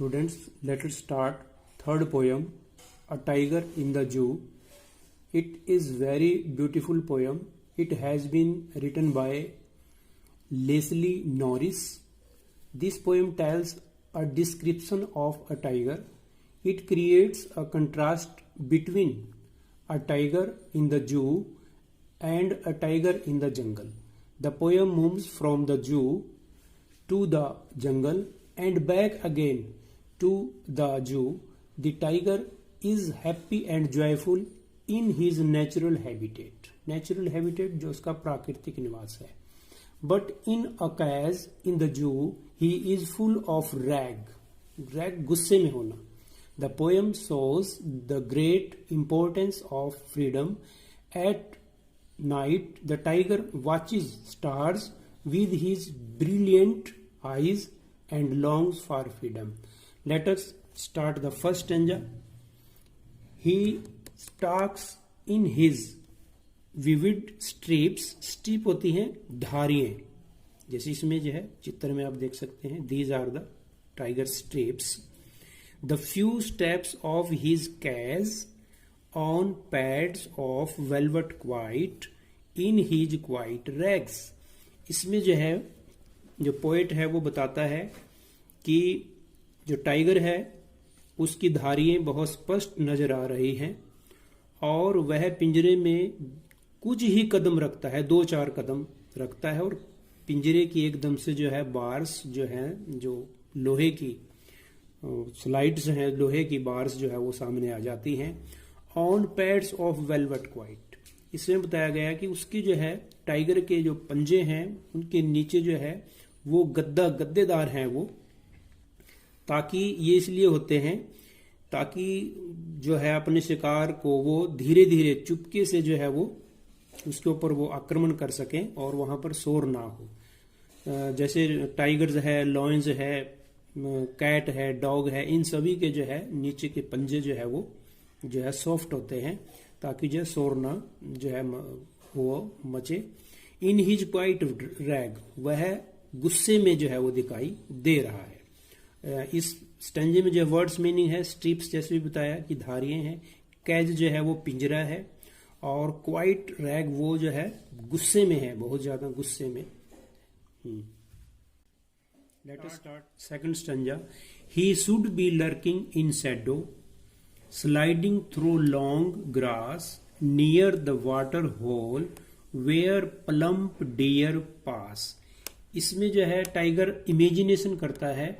Students, let us start third poem, A Tiger in the Zoo. It is very beautiful poem. It has been written by Leslie Norris. This poem tells a description of a tiger. It creates a contrast between a tiger in the zoo and a tiger in the jungle. The poem moves from the zoo to the jungle and back again to the zoo. The tiger is happy and joyful in his natural habitat. Natural habitat जो उसका प्राकृतिक निवास है. But in a cage in the zoo, he is full of rage. Rage गुस्से में होना. The poem shows the great importance of freedom. At night, the tiger watches stars with his brilliant eyes and longs for freedom. Let us start the first stanza. He stalks in his vivid streaks. Streep होती हैं धारियां, जैसे इसमें जो है चित्र में आप देख सकते हैं. These are the tiger streaks. The few steps of his cage on pads of velvet quiet in his quiet rags. इसमें जो है जो पोएट है वो बताता है कि जो टाइगर है उसकी धारियां बहुत स्पष्ट नजर आ रही हैं और वह पिंजरे में कुछ ही कदम रखता है, 2-4 कदम रखता है और पिंजरे की एकदम से जो है बार्स जो है, जो लोहे की स्लाइड्स हैं, लोहे की बार्स जो है वो सामने आ जाती हैं. On pads of velvet quite. इसमें बताया गया कि उसकी जो है टाइगर के जो पंजे हैं उनके नीचे जो है वो गद्देदार हैं वो, ताकि ये इसलिए होते हैं ताकि जो है अपने शिकार को वो धीरे धीरे चुपके से जो है वो उसके ऊपर वो आक्रमण कर सकें और वहां पर शोर ना हो. जैसे टाइगर्स है, लॉयंस है, कैट है, डॉग है, इन सभी के जो है नीचे के पंजे जो है वो जो है सॉफ्ट होते हैं ताकि जो शोर ना जो है वो मचे. इन हिज क्वाइट रैग, वह गुस्से में जो है वो दिखाई दे रहा है. इस स्टेंजे में जो वर्ड्स मीनिंग है, स्ट्रिप्स जैसे भी बताया कि धारियां हैं, कैज जो है वो पिंजरा है और क्वाइट रैग वो जो है गुस्से में है, बहुत ज्यादा गुस्से में. Let us start second stanza. He should be lurking in shadow sliding through long grass near the water hole where plump deer pass. इसमें जो है टाइगर इमेजिनेशन करता है,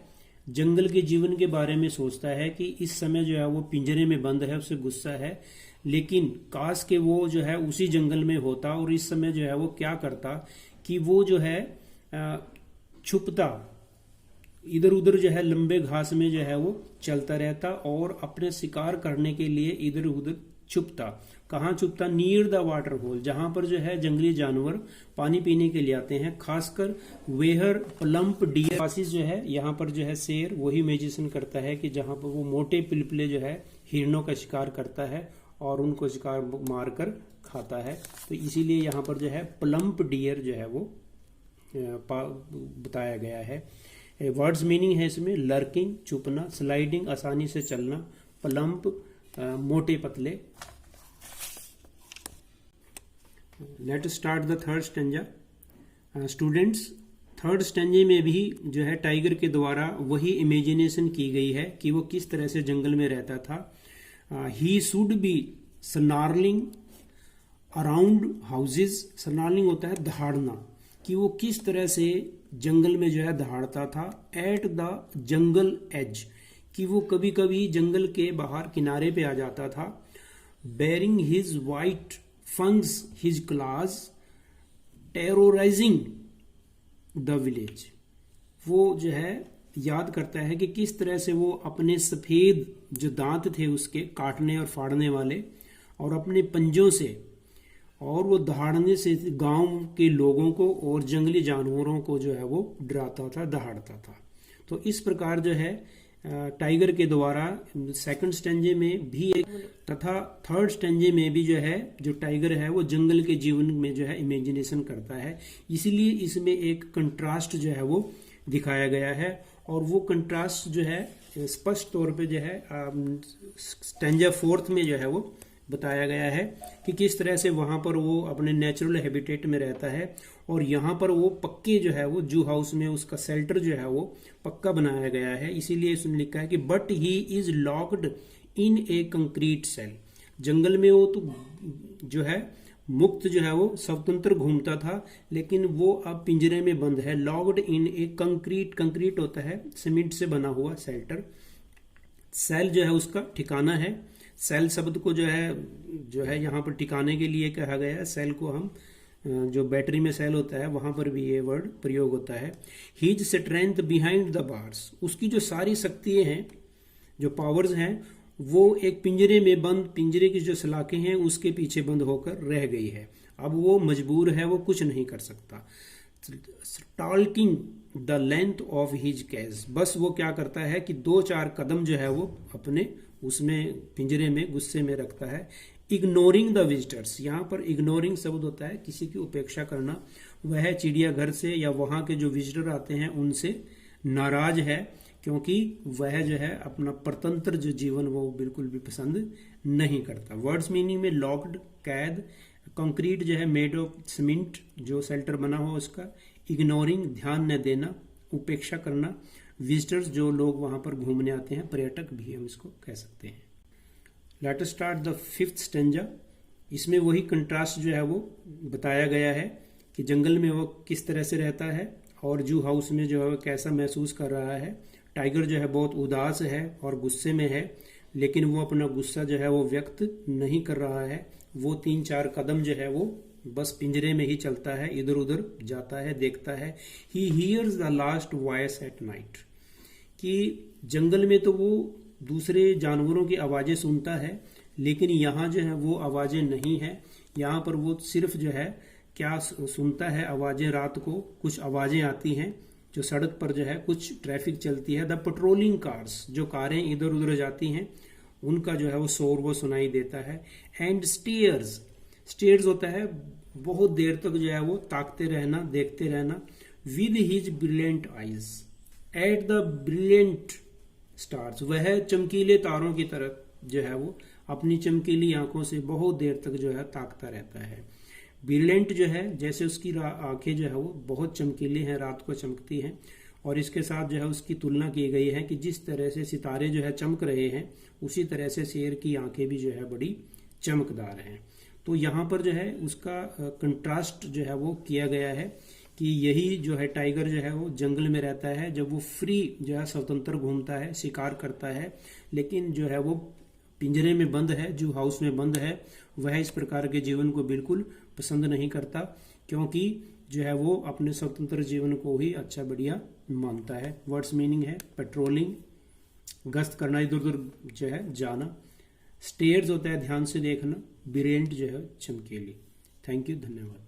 जंगल के जीवन के बारे में सोचता है कि इस समय जो है वो पिंजरे में बंद है, उसे गुस्सा है, लेकिन काश के वो जो है उसी जंगल में होता और इस समय जो है वो क्या करता कि वो जो है छुपता, इधर उधर जो है लंबे घास में जो है वो चलता रहता और अपने शिकार करने के लिए इधर उधर छुपता. कहाँ छुपता? नियर द वाटर होल, जहां पर जो है जंगली जानवर पानी पीने के लिए आते हैं, खासकर वेहर प्लम्प डियर पासिस जो है यहाँ पर जो है शेर वही इमेजिनेशन करता है कि जहां पर वो मोटे पिलपिले जो है हिरणों का शिकार करता है और उनको शिकार मारकर खाता है. तो इसीलिए यहाँ पर जो है प्लम्प डियर जो है वो बताया गया है. वर्ड्स मीनिंग है इसमें लर्किंग छुपना, स्लाइडिंग आसानी से चलना, प्लम्प मोटे पतले. Let start the third stanza. Students, third स्टेंजे में भी जो है टाइगर के द्वारा वही इमेजिनेशन की गई है कि वो किस तरह से जंगल में रहता था. ही should B snarling around houses. Snarling होता है दहाड़ना, कि वो किस तरह से जंगल में जो है दहाड़ता था. एट द जंगल एज, कि वो कभी कभी जंगल के बाहर किनारे पे आ जाता था. Baring his white fangs his claws terrorising the village. वो जो है याद करता है कि किस तरह से वो अपने सफेद जो दांत थे उसके काटने और फाड़ने वाले और अपने पंजों से और वो दहाड़ने से गांव के लोगों को और जंगली जानवरों को जो है वो डराता था, दहाड़ता था. तो इस प्रकार जो है टाइगर के द्वारा सेकंड स्टेंजे में भी एक तथा थर्ड स्टेंजे में भी जो है जो टाइगर है वो जंगल के जीवन में जो है इमेजिनेशन करता है. इसीलिए इसमें एक कंट्रास्ट जो है वो दिखाया गया है और वो कंट्रास्ट जो है स्पष्ट तौर पे जो है स्टैंजा 4 में जो है वो बताया गया है कि किस तरह से वहां पर वो अपने नेचुरल हैबिटेट में रहता है, और यहाँ पर वो पक्के जो है वो जू हाउस में उसका शेल्टर जो है वो पक्का बनाया गया है। इसीलिए इसने लिखा है कि but he is locked in a concrete cell. जंगल में वो तो जो है मुक्त जो है वो स्वतंत्र घूमता था, लेकिन वो अब पिंजरे में बंद है। Locked in a concrete, concrete होता है सीमेंट से बना हुआ शेल्टर। सेल जो है उसका ठिकाना है। सेल शब्द को जो है यहाँ पर ठिकाने के लिए कहा गया है। सेल को हम जो बैटरी में सेल होता है वहां पर भी ये वर्ड प्रयोग होता है। His strength behind the bars, उसकी जो सारी शक्तियां हैं, जो पावर्स हैं, वो एक पिंजरे में बंद, पिंजरे की जो सलाखें हैं उसके पीछे बंद होकर रह गई है। अब वो मजबूर है, वो कुछ नहीं कर सकता। Stalking the length of his cage, बस वो क्या करता है कि 2-4 कदम जो है वो अपने उसमें पिंजरे में गुस्से में रखता है। इग्नोरिंग द विजिटर्स, यहाँ पर इग्नोरिंग शब्द होता है किसी की उपेक्षा करना। वह चिड़ियाघर से या वहां के जो विजिटर आते हैं उनसे नाराज है, क्योंकि वह जो है अपना परतंत्र जो जीवन वो बिल्कुल भी पसंद नहीं करता। वर्ड्स मीनिंग में लॉक्ड, कैद, कंक्रीट जो है मेड ऑफ सीमेंट जो शेल्टर बना हुआ उसका, इग्नोरिंग ध्यान न देना, उपेक्षा करना, विजिटर्स जो लोग वहां पर घूमने आते हैं, पर्यटक भी हम इसको कह सकते हैं। Late us start the 5th stanza. इसमें वही कंट्रास्ट जो है वो बताया गया है कि जंगल में वो किस तरह से रहता है और जू हाउस में जो है वो कैसा महसूस कर रहा है। टाइगर जो है बहुत उदास है और गुस्से में है, लेकिन वो अपना गुस्सा जो है वो व्यक्त नहीं कर रहा है। वो 3-4 कदम जो है वो बस पिंजरे में ही चलता है, इधर उधर जाता है, देखता है। He hears the last voice at night, कि जंगल में तो वो दूसरे जानवरों की आवाजें सुनता है, लेकिन यहाँ जो है वो आवाजें नहीं है। यहाँ पर वो सिर्फ जो है क्या सुनता है, आवाजें। रात को कुछ आवाजें आती हैं, जो सड़क पर जो है कुछ ट्रैफिक चलती है। द पेट्रोलिंग कार्स, जो कारें इधर उधर जाती हैं, उनका जो है वो शोर वो सुनाई देता है। एंड स्टेयर्स, स्टेयर्स होता है बहुत देर तक जो है वो ताकते रहना, देखते रहना। With his brilliant eyes at the brilliant stars, वह चमकीले तारों की तरफ जो है वो अपनी चमकीली आंखों से बहुत देर तक जो है ताकता रहता है। ब्रिलियंट जो है जैसे उसकी आंखें जो है वो बहुत चमकीली हैं, रात को चमकती हैं, और इसके साथ जो है उसकी तुलना की गई है कि जिस तरह से सितारे जो है चमक रहे हैं, उसी तरह से शेर की आंखें भी जो है बड़ी चमकदार हैं। तो यहाँ पर जो है उसका कंट्रास्ट जो है वो किया गया है कि यही जो है टाइगर जो है वो जंगल में रहता है, जब वो फ्री जो है स्वतंत्र घूमता है, शिकार करता है, लेकिन जो है वो पिंजरे में बंद है, जू हाउस में बंद है, वह इस प्रकार के जीवन को बिल्कुल पसंद नहीं करता, क्योंकि जो है वो अपने स्वतंत्र जीवन को ही अच्छा बढ़िया मानता है। वर्ड्स मीनिंग है पेट्रोलिंग, गश्त करना, इधर उधर जो है जाना। स्टेयर्स होता है ध्यान से देखना। ब्रिलियंट जो है चमकीली। थैंक यू, धन्यवाद।